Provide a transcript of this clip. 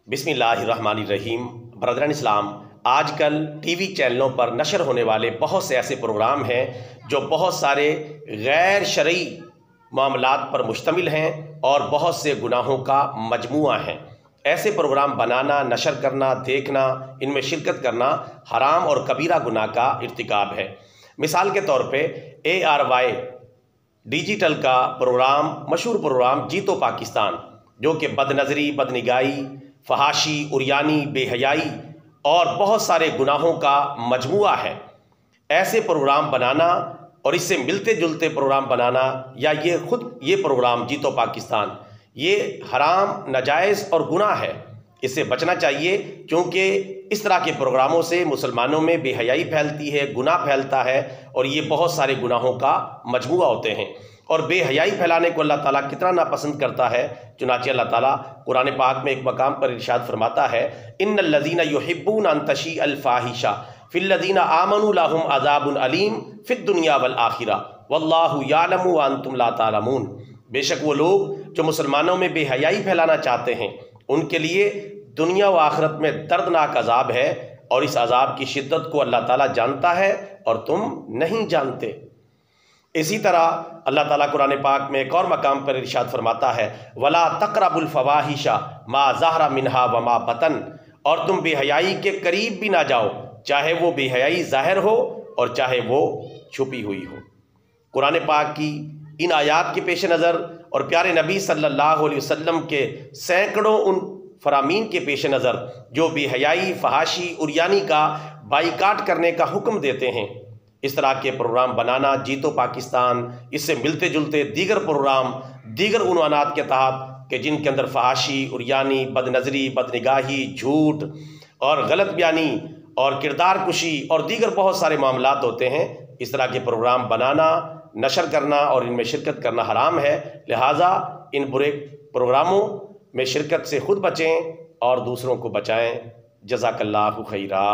बिस्मिल्लाहिर्रहमानिर्रहीम। ब्रदरान इस्लाम, आज कल टीवी चैनलों पर नशर होने वाले बहुत से ऐसे प्रोग्राम हैं जो बहुत सारे गैर शरई मामलात पर मुश्तमिल हैं और बहुत से गुनाहों का मजमुआ है। ऐसे प्रोग्राम बनाना, नशर करना, देखना, इनमें शिरकत करना हराम और कबीरा गुनाह का इर्तिकाब है। मिसाल के तौर पे ARY डिजिटल का प्रोग्राम, मशहूर प्रोग्राम जीतो पाकिस्तान, जो कि बदनज़री, बदनिगाही, फहाशी, उरियानी, बेहयाई और बहुत सारे गुनाहों का मजमुआ है। ऐसे प्रोग्राम बनाना और इससे मिलते जुलते प्रोग्राम बनाना या ये प्रोग्राम जीतो पाकिस्तान, ये हराम, नाजायज़ और गुनाह है। इससे बचना चाहिए, क्योंकि इस तरह के प्रोग्रामों से मुसलमानों में बेहयाई फैलती है, गुनाह फैलता है और ये बहुत सारे गुनाहों का मजमुआ होते हैं। और बेहयाई फैलाने को अल्लाह ताला कितना नापसंद करता है। चुनांचे अल्लाह ताला कुरान पाक में एक मकाम पर इरशाद फरमाता है, इन्नल्लज़ीना युहिब्बूना अन तशीअल फ़ाहिशा फ़िल्लज़ीना आमनू लहुम अज़ाबुन अलीम फ़िद दुनिया वल आखिरा वल्लाहु यालमु व अंतुम ला तालमून। बेशक वो लोग जो मुसलमानों में बेहयाई फैलाना चाहते हैं, उनके लिए दुनिया व आखिरत में दर्दनाक अजाब है और इस अजाब की शिद्दत को अल्लाह ताला जानता है और तुम नहीं जानते। इसी तरह अल्लाह ताला कुरान पाक में एक और मकाम पर इरशाद फरमाता है, वला तक़रबुल फ़वाहिशा मा ज़हरा मिन्हा व मा बतन, और तुम बेहयाई के करीब भी ना जाओ, चाहे वो बेहयाई ज़ाहिर हो और चाहे वो छुपी हुई हो। कुरान पाक की इन आयात के पेश नज़र और प्यारे नबी सल्लल्लाहु अलैहि वसल्लम के सैकड़ों उन फरामीन के पेश नज़र जो बेहयाई, फहाशी, उरियानी का बाइकाट करने का हुक्म देते हैं, इस तरह के प्रोग्राम बनाना, जीतो पाकिस्तान, इससे मिलते जुलते दीगर प्रोग्राम दीगर उन्वानात के तहत कि जिनके अंदर फहाशी, उरियानी, बदनज़री, बदनिगाही, झूठ और गलत बयानी और किरदार कुशी और दीगर बहुत सारे मामलात होते हैं, इस तरह के प्रोग्राम बनाना, नशर करना और इनमें शिरकत करना हराम है। लिहाजा इन बुरे प्रोग्रामों में शिरकत से खुद बचें और दूसरों को बचाएं। जज़ाकल्लाहु खैरा।